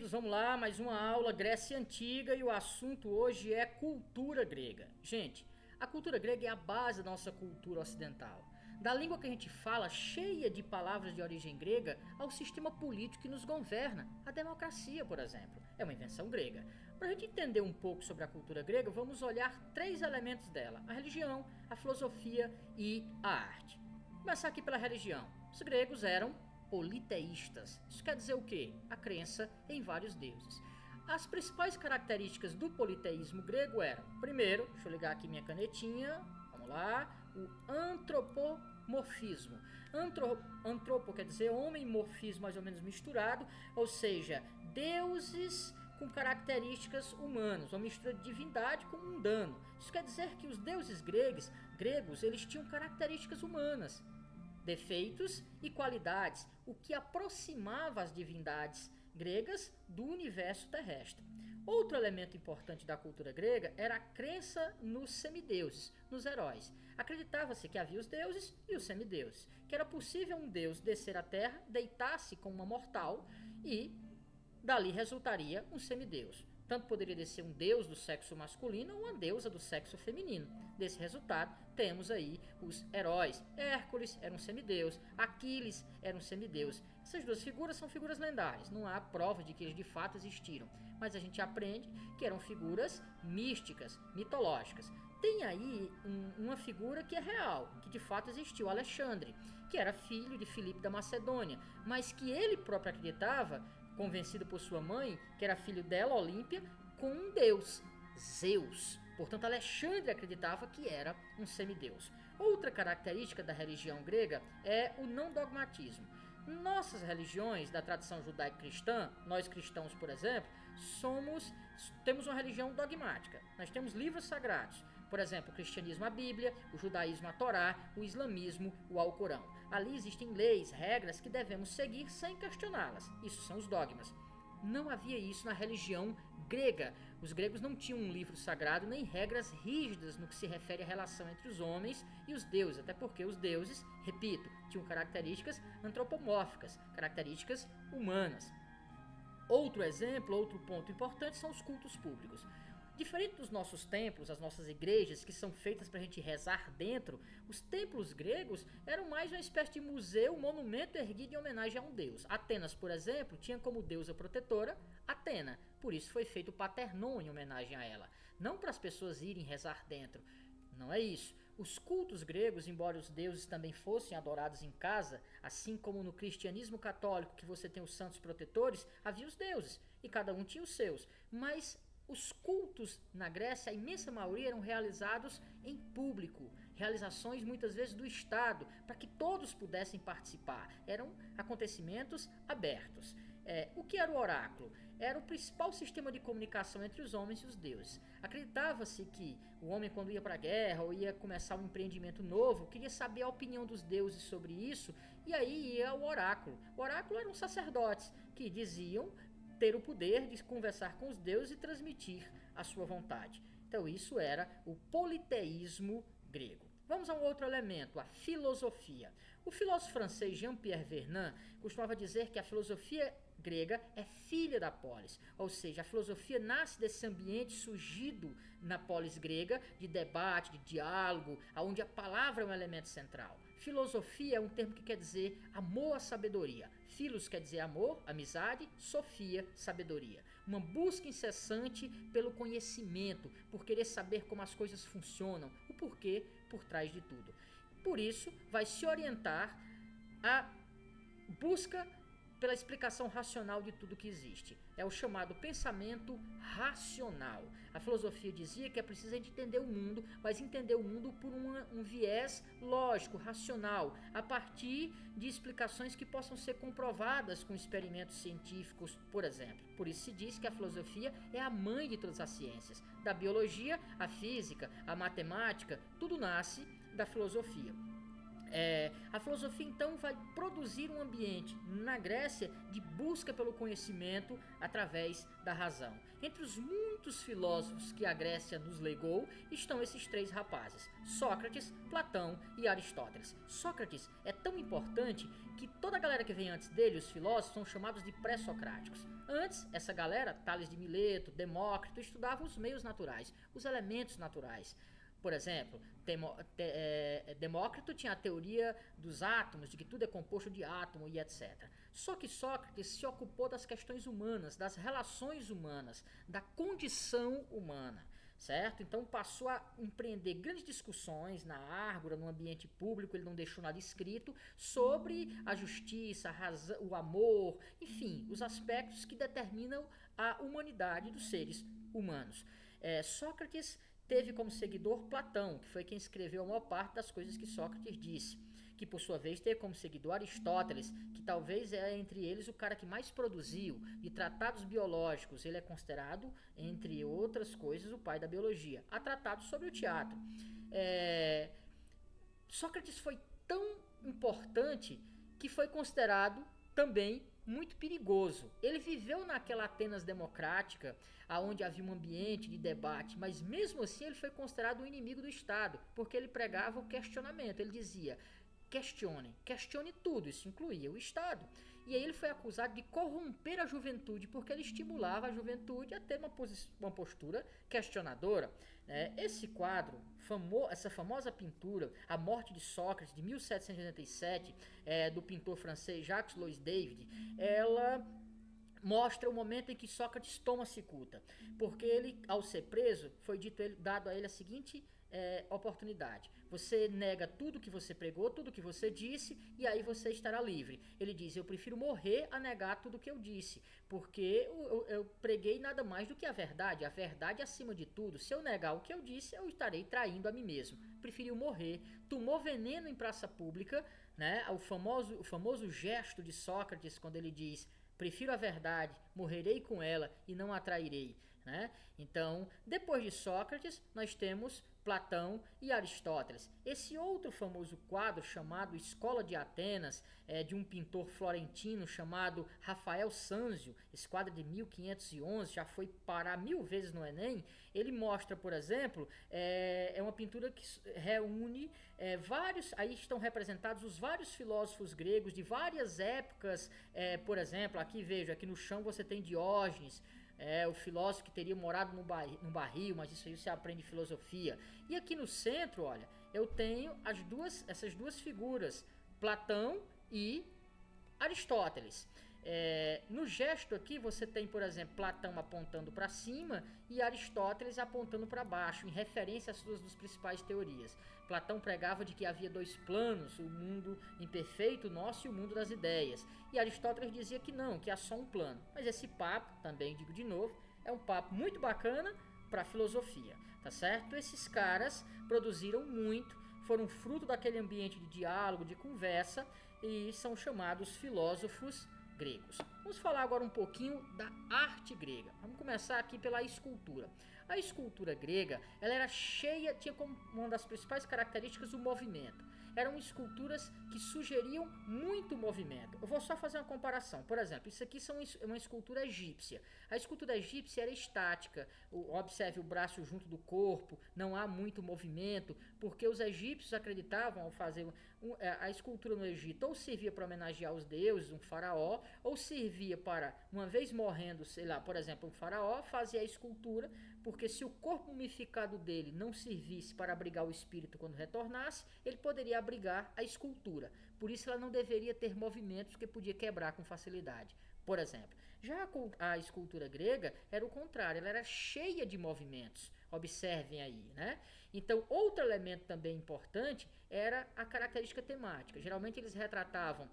queridos, vamos lá, mais uma aula Grécia Antiga e o assunto hoje é cultura grega. Gente, a cultura grega é a base da nossa cultura ocidental. Da língua que a gente fala, cheia de palavras de origem grega, ao sistema político que nos governa, a democracia, por exemplo, é uma invenção grega. Para a gente entender um pouco sobre a cultura grega, vamos olhar três elementos dela: a religião, a filosofia e a arte. Vou começar aqui pela religião. Os gregos eram politeístas. Isso quer dizer o quê? A crença em vários deuses. As principais características do politeísmo grego eram, primeiro, deixa eu ligar aqui minha canetinha, vamos lá, o antropomorfismo. Antropo quer dizer homem, morfismo mais ou menos misturado, ou seja, deuses com características humanas, uma mistura de divindade com mundano. Isso quer dizer que os deuses gregos eles tinham características humanas, defeitos e qualidades, o que aproximava as divindades gregas do universo terrestre. Outro elemento importante da cultura grega era a crença nos semideuses, nos heróis. Acreditava-se que havia os deuses e os semideuses, que era possível um deus descer à terra, deitar-se com uma mortal e dali resultaria um semideus. Tanto poderia descer um deus do sexo masculino ou uma deusa do sexo feminino. Desse resultado, temos aí os heróis. Hércules era um semideus, Aquiles era um semideus. Essas duas figuras são figuras lendárias, não há prova de que eles de fato existiram, mas a gente aprende que eram figuras místicas, mitológicas. Tem aí uma figura que é real, que de fato existiu, Alexandre, que era filho de Filipe da Macedônia, mas que ele próprio acreditava, convencido por sua mãe, que era filho dela, Olímpia, com um deus, Zeus. Portanto, Alexandre acreditava que era um semideus. Outra característica da religião grega é o não dogmatismo. Nossas religiões da tradição judaico-cristã, nós cristãos, por exemplo, temos uma religião dogmática. Nós temos livros sagrados. Por exemplo, o cristianismo, a Bíblia, o judaísmo, a Torá, o islamismo, o Alcorão. Ali existem leis, regras que devemos seguir sem questioná-las. Isso são os dogmas. Não havia isso na religião grega. Os gregos não tinham um livro sagrado nem regras rígidas no que se refere à relação entre os homens e os deuses, até porque os deuses, repito, tinham características antropomórficas, características humanas. Outro exemplo, outro ponto importante são os cultos públicos. Diferente dos nossos templos, as nossas igrejas, que são feitas para a gente rezar dentro, os templos gregos eram mais uma espécie de museu, monumento erguido em homenagem a um deus. Atenas, por exemplo, tinha como deusa protetora Atena, por isso foi feito o Paternon em homenagem a ela. Não para as pessoas irem rezar dentro, não é isso. Os cultos gregos, embora os deuses também fossem adorados em casa, assim como no cristianismo católico que você tem os santos protetores, havia os deuses, e cada um tinha os seus, mas os cultos na Grécia, a imensa maioria eram realizados em público, realizações muitas vezes do Estado, para que todos pudessem participar. Eram acontecimentos abertos. O que era o oráculo? Era o principal sistema de comunicação entre os homens e os deuses. Acreditava-se que o homem, quando ia para a guerra ou ia começar um empreendimento novo, queria saber a opinião dos deuses sobre isso, e aí ia ao oráculo. O oráculo eram sacerdotes que diziam ter o poder de conversar com os deuses e transmitir a sua vontade. Então isso era o politeísmo grego. Vamos a um outro elemento, a filosofia. O filósofo francês Jean-Pierre Vernant costumava dizer que a filosofia grega é filha da polis, ou seja, a filosofia nasce desse ambiente surgido na polis grega de debate, de diálogo, onde a palavra é um elemento central. Filosofia é um termo que quer dizer amor à sabedoria. Philos quer dizer amor, amizade, sofia, sabedoria. Uma busca incessante pelo conhecimento, por querer saber como as coisas funcionam, o porquê por trás de tudo. Por isso, vai se orientar a busca pela explicação racional de tudo que existe. É o chamado pensamento racional. A filosofia dizia que é preciso a gente entender o mundo, mas entender o mundo por um viés lógico, racional, a partir de explicações que possam ser comprovadas com experimentos científicos, por exemplo. Por isso se diz que a filosofia é a mãe de todas as ciências. Da biologia, a física, a matemática, tudo nasce da filosofia. A filosofia então vai produzir um ambiente na Grécia de busca pelo conhecimento através da razão. Entre os muitos filósofos que a Grécia nos legou estão esses três rapazes: Sócrates, Platão e Aristóteles. Sócrates é tão importante que toda a galera que vem antes dele, os filósofos, são chamados de pré-socráticos. Antes, essa galera, Tales de Mileto, Demócrito, estudava os meios naturais, os elementos naturais. Por exemplo, Demócrito tinha a teoria dos átomos, de que tudo é composto de átomo e etc. Só que Sócrates se ocupou das questões humanas, das relações humanas, da condição humana, certo? Então passou a empreender grandes discussões na ágora, no ambiente público, ele não deixou nada escrito, sobre a justiça, a razão, o amor, enfim, os aspectos que determinam a humanidade dos seres humanos. Sócrates teve como seguidor Platão, que foi quem escreveu a maior parte das coisas que Sócrates disse, que por sua vez teve como seguidor Aristóteles, que talvez é entre eles o cara que mais produziu de tratados biológicos. Ele é considerado, entre outras coisas, o pai da biologia. Há tratados sobre o teatro. Sócrates foi tão importante que foi considerado também muito perigoso. Ele viveu naquela Atenas democrática, onde havia um ambiente de debate, mas mesmo assim ele foi considerado um inimigo do Estado, porque ele pregava o questionamento. Ele dizia: questione tudo, isso incluía o Estado. E aí ele foi acusado de corromper a juventude, porque ele estimulava a juventude a ter uma postura questionadora. Esse quadro, essa famosa pintura, A Morte de Sócrates, de 1787, do pintor francês Jacques Louis David, ela mostra o momento em que Sócrates toma cicuta, porque ele, ao ser preso, foi dado a ele a seguinte oportunidade: você nega tudo que você pregou, tudo que você disse, e aí você estará livre. Ele diz: eu prefiro morrer a negar tudo que eu disse, porque eu preguei nada mais do que a verdade acima de tudo. Se eu negar o que eu disse, eu estarei traindo a mim mesmo. Preferiu morrer, tomou veneno em praça pública, né? O famoso gesto de Sócrates, quando ele diz: prefiro a verdade, morrerei com ela e não a trairei, né? Então, depois de Sócrates, nós temos Platão e Aristóteles. Esse outro famoso quadro chamado Escola de Atenas, de um pintor florentino chamado Rafael Sanzio, esse quadro de 1511, já foi parar 1000 vezes no Enem. Ele mostra, por exemplo, uma pintura que reúne vários, aí estão representados os vários filósofos gregos de várias épocas. Por exemplo, aqui no chão você tem Diógenes, o filósofo que teria morado no barril, mas isso aí você aprende filosofia. E aqui no centro, olha, eu tenho essas duas figuras, Platão e Aristóteles. No gesto aqui você tem, por exemplo, Platão apontando para cima e Aristóteles apontando para baixo, em referência às suas duas principais teorias. Platão pregava de que havia dois planos, o mundo imperfeito nosso e o mundo das ideias. E Aristóteles dizia que não, que há só um plano. Mas esse papo, também digo de novo, é um papo muito bacana para filosofia, tá certo? Esses caras produziram muito, foram fruto daquele ambiente de diálogo, de conversa, e são chamados filósofos gregos. Vamos falar agora um pouquinho da arte grega. Vamos começar aqui pela escultura. A escultura grega, ela era cheia, tinha como uma das principais características o movimento. Eram esculturas que sugeriam muito movimento. Eu vou só fazer uma comparação. Por exemplo, isso aqui é uma escultura egípcia. A escultura egípcia era estática. Observe o braço junto do corpo, não há muito movimento, porque os egípcios acreditavam, ao fazer a escultura no Egito, ou servia para homenagear os deuses, um faraó, ou servia para, uma vez morrendo, sei lá, por exemplo, um faraó, fazia a escultura, porque se o corpo mumificado dele não servisse para abrigar o espírito quando retornasse, ele poderia abrigar a escultura. Por isso ela não deveria ter movimentos, porque podia quebrar com facilidade, por exemplo. Já a escultura grega era o contrário, ela era cheia de movimentos. Observem aí, né? Então, outro elemento também importante era a característica temática. Geralmente eles retratavam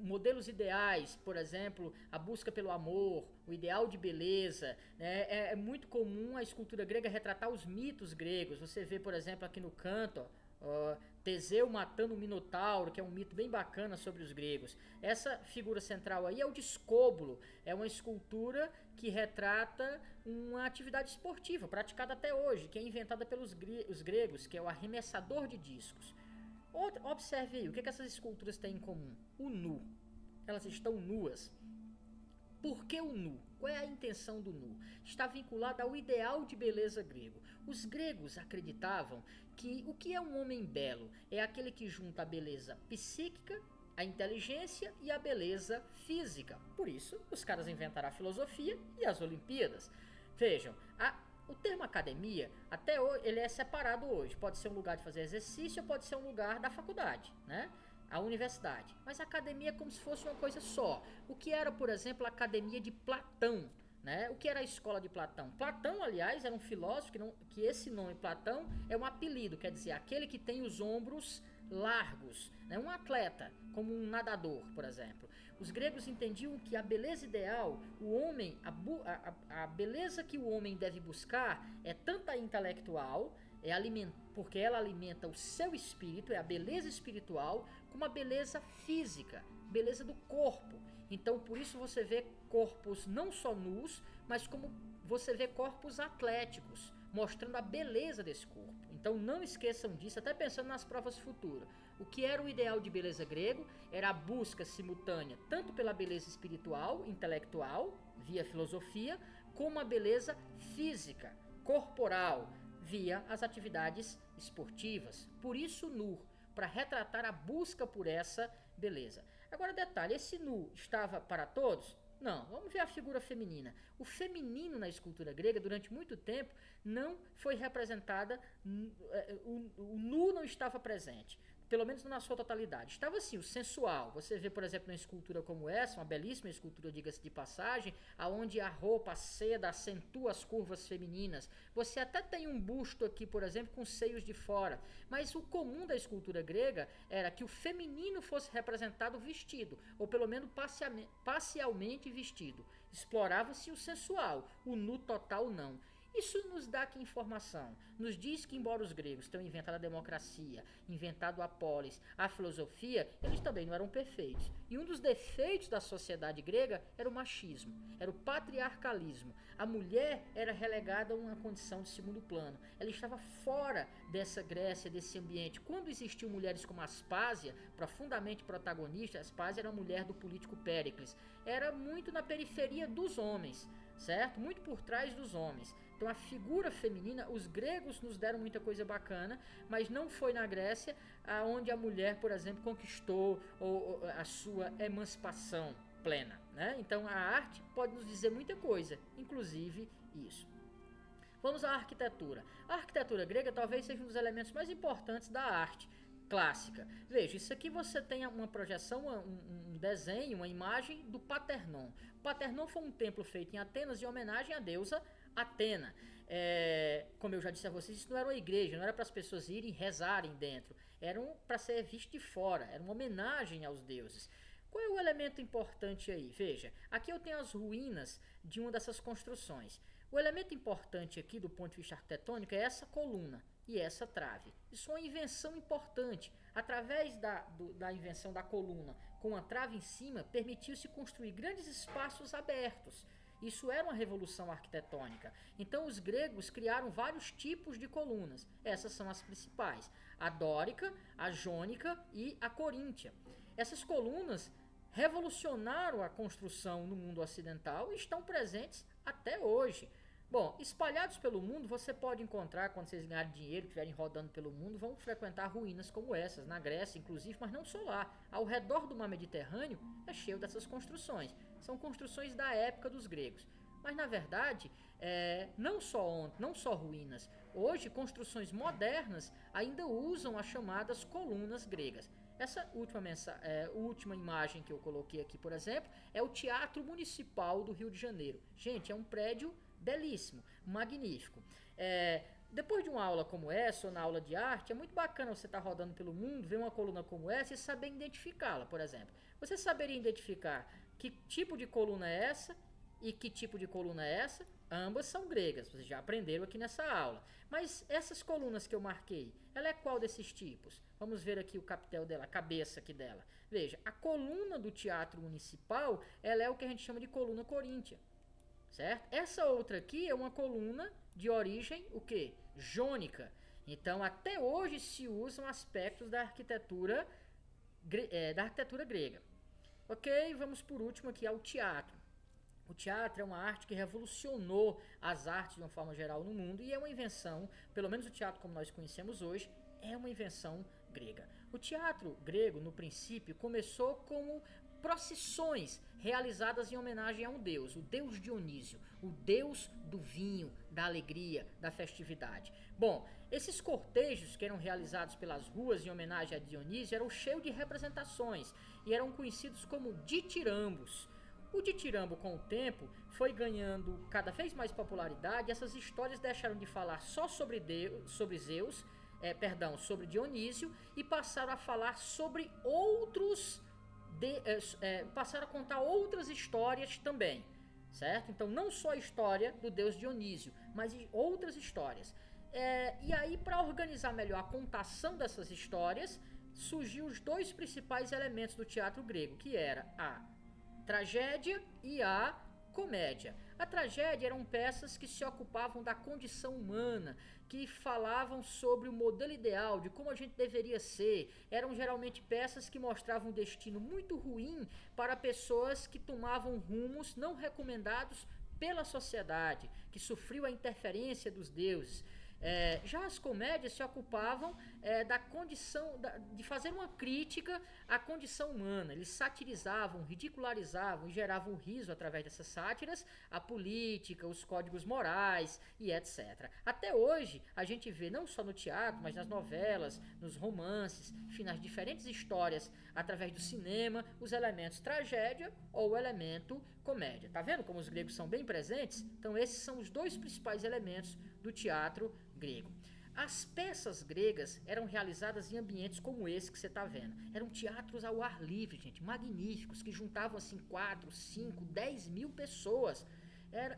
modelos ideais, por exemplo, a busca pelo amor, o ideal de beleza, né? É muito comum a escultura grega retratar os mitos gregos. Você vê, por exemplo, aqui no canto, Teseu matando o Minotauro, que é um mito bem bacana sobre os gregos. Essa figura central aí é o Discóbulo, é uma escultura que retrata uma atividade esportiva praticada até hoje, que é inventada pelos os gregos, que é o arremessador de discos. Observe aí, o que essas esculturas têm em comum? O nu. Elas estão nuas. Por que o nu? Qual é a intenção do nu? Está vinculado ao ideal de beleza grego. Os gregos acreditavam que o que é um homem belo é aquele que junta a beleza psíquica, a inteligência e a beleza física. Por isso, os caras inventaram a filosofia e as Olimpíadas. Vejam, o termo academia, até hoje, ele é separado hoje. Pode ser um lugar de fazer exercício, pode ser um lugar da faculdade, né? A universidade. Mas a academia é como se fosse uma coisa só. O que era, por exemplo, a academia de Platão, né? O que era a escola de Platão? Platão, aliás, era um filósofo que esse nome Platão é um apelido, quer dizer, aquele que tem os ombros largos, né? Um atleta, como um nadador, por exemplo. Os gregos entendiam que a beleza ideal, o homem, a beleza que o homem deve buscar é tanto a intelectual, porque ela alimenta o seu espírito, é a beleza espiritual, como a beleza física, beleza do corpo. Então, por isso você vê corpos não só nus, mas como você vê corpos atléticos, mostrando a beleza desse corpo. Então não esqueçam disso, até pensando nas provas futuras. O que era o ideal de beleza grego era a busca simultânea tanto pela beleza espiritual, intelectual, via filosofia, como a beleza física, corporal, via as atividades esportivas. Por isso nu, para retratar a busca por essa beleza. Agora detalhe, esse nu estava para todos? Não, vamos ver a figura feminina. O feminino na escultura grega, durante muito tempo, não foi representada, o nu não estava presente, pelo menos na sua totalidade. Estava assim, o sensual. Você vê, por exemplo, uma escultura como essa, uma belíssima escultura, diga-se de passagem, aonde a roupa, a seda, acentua as curvas femininas. Você até tem um busto aqui, por exemplo, com seios de fora. Mas o comum da escultura grega era que o feminino fosse representado vestido, ou pelo menos parcialmente vestido. Explorava-se o sensual, o nu total não. Isso nos dá que informação? Nos diz que, embora os gregos tenham inventado a democracia, inventado a polis, a filosofia, eles também não eram perfeitos. E um dos defeitos da sociedade grega era o machismo, era o patriarcalismo. A mulher era relegada a uma condição de segundo plano. Ela estava fora dessa Grécia, desse ambiente. Quando existiam mulheres como Aspásia, profundamente protagonista, Aspásia era a mulher do político Péricles, era muito na periferia dos homens, certo? Muito por trás dos homens. Então a figura feminina, os gregos nos deram muita coisa bacana, mas não foi na Grécia onde a mulher, por exemplo, conquistou a sua emancipação plena, né? Então a arte pode nos dizer muita coisa, inclusive isso. Vamos à arquitetura. A arquitetura grega talvez seja um dos elementos mais importantes da arte clássica. Veja, isso aqui você tem uma projeção, um desenho, uma imagem do Paternon. O Paternon foi um templo feito em Atenas em homenagem à deusa Atena. Como eu já disse a vocês, isso não era uma igreja, não era para as pessoas irem rezarem dentro, era para ser visto de fora, era uma homenagem aos deuses. Qual é o elemento importante aí? Veja, aqui eu tenho as ruínas de uma dessas construções. O elemento importante aqui do ponto de vista arquitetônico é essa coluna e essa trave. Isso é uma invenção importante. Através da invenção da coluna com a trave em cima, permitiu-se construir grandes espaços abertos. Isso era uma revolução arquitetônica. Então os gregos criaram vários tipos de colunas. Essas são as principais: a dórica, a jônica e a coríntia. Essas colunas revolucionaram a construção no mundo ocidental e estão presentes até hoje. Bom, espalhados pelo mundo, você pode encontrar, quando vocês ganharem dinheiro, estiverem rodando pelo mundo, vão frequentar ruínas como essas, na Grécia inclusive, mas não só lá. Ao redor do mar Mediterrâneo é cheio dessas construções. São construções da época dos gregos. Mas na verdade, não só ruínas. Hoje, construções modernas ainda usam as chamadas colunas gregas. Essa última imagem que eu coloquei aqui, por exemplo, é o Teatro Municipal do Rio de Janeiro. Gente, é um prédio belíssimo, magnífico. Depois de uma aula como essa, ou na aula de arte, é muito bacana você estar rodando pelo mundo, ver uma coluna como essa e saber identificá-la, por exemplo. Você saberia identificar que tipo de coluna é essa e que tipo de coluna é essa? Ambas são gregas, vocês já aprenderam aqui nessa aula. Mas essas colunas que eu marquei, ela é qual desses tipos? Vamos ver aqui o capitel dela, a cabeça aqui dela. Veja, a coluna do Teatro Municipal, ela é o que a gente chama de coluna coríntia. Certo? Essa outra aqui é uma coluna de origem, o quê? Jônica. Então, até hoje se usam aspectos da arquitetura grega. Ok, vamos por último aqui ao teatro. O teatro é uma arte que revolucionou as artes de uma forma geral no mundo e é uma invenção, pelo menos o teatro como nós conhecemos hoje, é uma invenção grega. O teatro grego, no princípio, começou como procissões realizadas em homenagem a um deus, o deus Dionísio, o deus do vinho, da alegria, da festividade. Bom, esses cortejos que eram realizados pelas ruas em homenagem a Dionísio eram cheios de representações e eram conhecidos como ditirambos. O ditirambo, com o tempo, foi ganhando cada vez mais popularidade e essas histórias deixaram de falar só sobre sobre Dionísio e passaram a falar sobre passaram a contar outras histórias também, certo? Então não só a história do deus Dionísio, mas outras histórias. E aí, para organizar melhor a contação dessas histórias, surgiu os dois principais elementos do teatro grego, que era a tragédia e a comédia. A tragédia eram peças que se ocupavam da condição humana, que falavam sobre o modelo ideal, de como a gente deveria ser. Eram geralmente peças que mostravam um destino muito ruim para pessoas que tomavam rumos não recomendados pela sociedade, que sofriam a interferência dos deuses. Já as comédias se ocupavam da condição de fazer uma crítica à condição humana. Eles satirizavam, ridicularizavam e geravam riso através dessas sátiras, a política, os códigos morais e etc. Até hoje a gente vê não só no teatro, mas nas novelas, nos romances, enfim, nas diferentes histórias através do cinema, os elementos tragédia ou o elemento comédia. Tá vendo como os gregos são bem presentes? Então esses são os dois principais elementos do teatro grego. As peças gregas eram realizadas em ambientes como esse que você está vendo. Eram teatros ao ar livre, gente, magníficos, que juntavam assim 4, 5, 10 mil pessoas.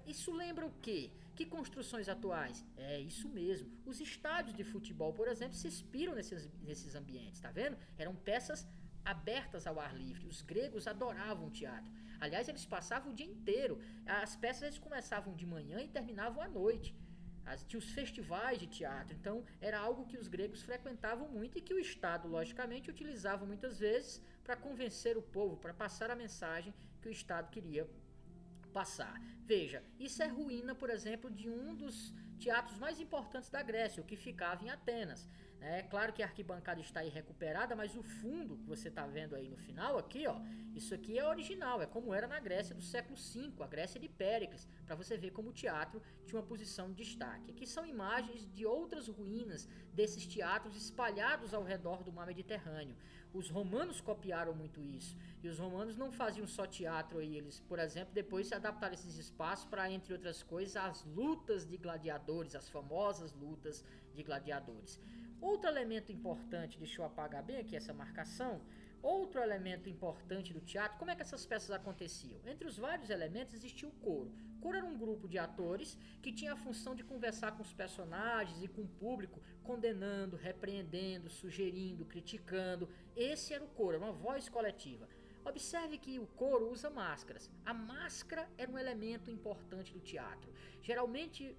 Isso lembra o quê? Que construções atuais? É isso mesmo. Os estádios de futebol, por exemplo, se inspiram nesses ambientes, tá vendo? Eram peças abertas ao ar livre. Os gregos adoravam o teatro. Aliás, eles passavam o dia inteiro. As peças eles começavam de manhã e terminavam à noite. Tinha os festivais de teatro, então era algo que os gregos frequentavam muito e que o Estado, logicamente, utilizava muitas vezes para convencer o povo, para passar a mensagem que o Estado queria passar. Veja, isso é ruína, por exemplo, de um dos teatros mais importantes da Grécia, o que ficava em Atenas. É claro que a arquibancada está aí recuperada, mas o fundo que você está vendo aí no final, aqui, ó, isso aqui é original, é como era na Grécia do século V, a Grécia de Péricles, para você ver como o teatro tinha uma posição de destaque. Aqui são imagens de outras ruínas desses teatros espalhados ao redor do mar Mediterrâneo. Os romanos copiaram muito isso, e os romanos não faziam só teatro aí, eles, por exemplo, depois se adaptaram esses espaços para, entre outras coisas, as lutas de gladiadores, as famosas lutas de gladiadores. Outro elemento importante, deixa eu apagar bem aqui essa marcação, outro elemento importante do teatro, como é que essas peças aconteciam? Entre os vários elementos existia o coro. O coro era um grupo de atores que tinha a função de conversar com os personagens e com o público, condenando, repreendendo, sugerindo, criticando. Esse era o coro, era uma voz coletiva. Observe que o coro usa máscaras. A máscara era um elemento importante do teatro. Geralmente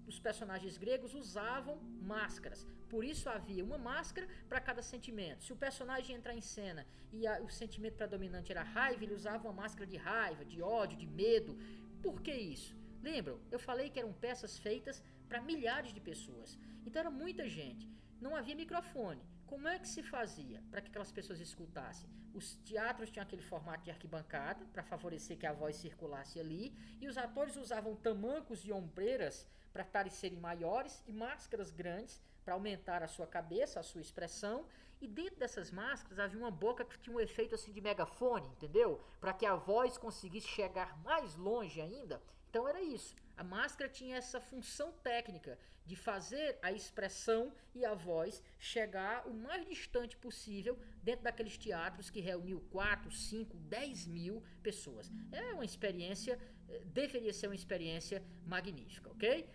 os personagens gregos usavam máscaras. Por isso havia uma máscara para cada sentimento. Se o personagem entrar em cena e o sentimento predominante era raiva, ele usava uma máscara de raiva, de ódio, de medo. Por que isso? Lembram? Eu falei que eram peças feitas para milhares de pessoas. Então era muita gente. Não havia microfone. Como é que se fazia para que aquelas pessoas escutassem? Os teatros tinham aquele formato de arquibancada para favorecer que a voz circulasse ali, e os atores usavam tamancos e ombreiras para parecerem maiores e máscaras grandes para aumentar a sua cabeça, a sua expressão, e dentro dessas máscaras havia uma boca que tinha um efeito assim de megafone, entendeu? Para que a voz conseguisse chegar mais longe ainda. Então era isso. A máscara tinha essa função técnica de fazer a expressão e a voz chegar o mais distante possível dentro daqueles teatros que reuniam 4, 5, 10 mil pessoas. É uma experiência, deveria ser uma experiência magnífica, ok?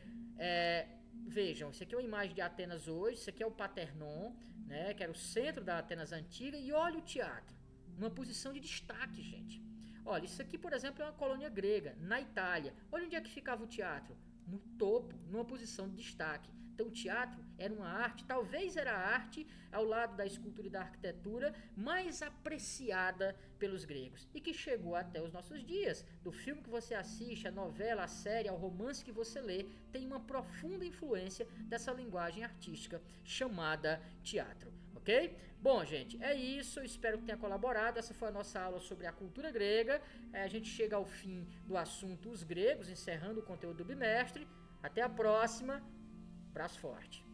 Vejam, isso aqui é uma imagem de Atenas hoje, isso aqui é o Paternon, né, que era o centro da Atenas antiga, e olha o teatro, uma posição de destaque, gente. Olha, isso aqui, por exemplo, é uma colônia grega, na Itália. Olha onde é que ficava o teatro. no topo, numa posição de destaque. Então o teatro era uma arte, talvez era a arte, ao lado da escultura e da arquitetura, mais apreciada pelos gregos e que chegou até os nossos dias. Do filme que você assiste, a novela, a série, ao romance que você lê, tem uma profunda influência dessa linguagem artística chamada teatro, ok? Bom, gente, é isso, eu espero que tenha colaborado. Essa foi a nossa aula sobre a cultura grega. A gente chega ao fim do assunto os gregos, encerrando o conteúdo do bimestre. Até a próxima. Abraço forte.